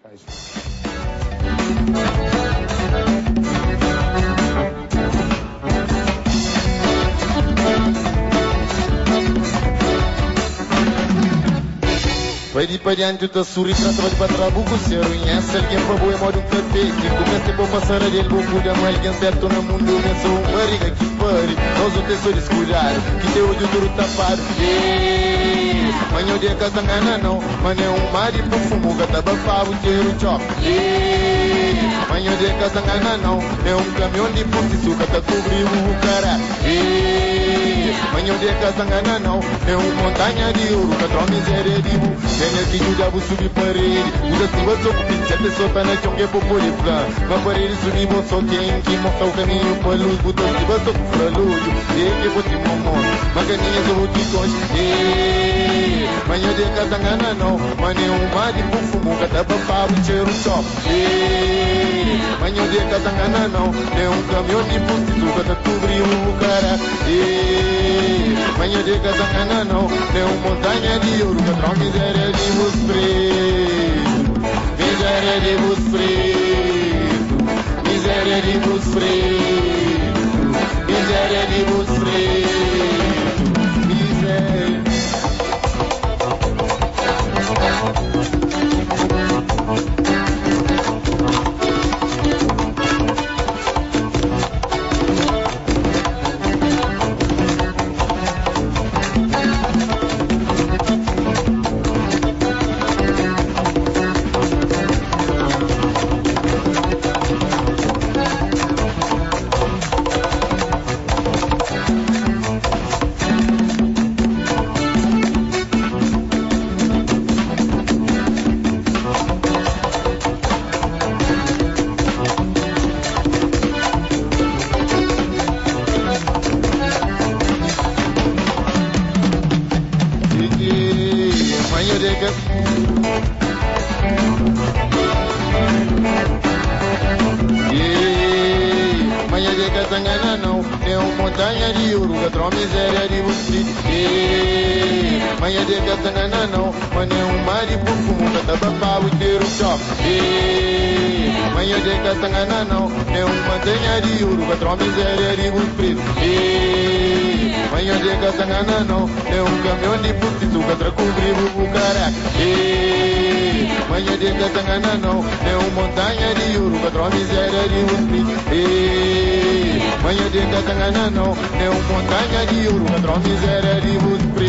Păi pe de-ani tu te suri, trată-vă de patra bucu, se ruinesc, alguém pra boa modo um tapete, comece por passar a del bocu de mal, alguém certo no mundo, nessa barriga que pare, nós o tesouro escurado, que teu olho duro tapado, manhã de casa ngana não, mané mari pro fumo, gata bafavo, tiro chop, manhã de casa ngana não, é caminhão de pussy, suca, tá cobriu o cara, manhã de casa ngana não, é montanha de ouro, que miséria de bu, tem que ajudar a subir parede, usa se você com pinça, pessoa tá na chongue por poliflar, mas parede subir você que mostra o caminho para luz, botão se você com fralulho, e que você momon, maganinha do ticos, manhã de casa ngana não, mané mari pro fumo, gata bafavo, cheiro chop, manhã de casa ngana não, é caminhão de pussy, suca, tá cobriu o cara, manhã de casa ngana não, é montanha de ouro, que miséria de vos preto, miséria de vos preto, miséria de vos preto, miséria de vos preto, miséria. Montanha de ouro, ladrão miséria de você. Manhã de Catanana não, mané mar de fumo, cata bafavo, inteiro chop. Manhã de Catanana não, é montanha de ouro, ladrão miséria de você. Manhã de Catanana não, é caminhão de pussy, suca, cobriu o cara. Manhã de Catanana não, é montanha de ouro, ladrão miséria de você. Manhã de Catanana não, é montanha de ouro, ladrão miséria de você.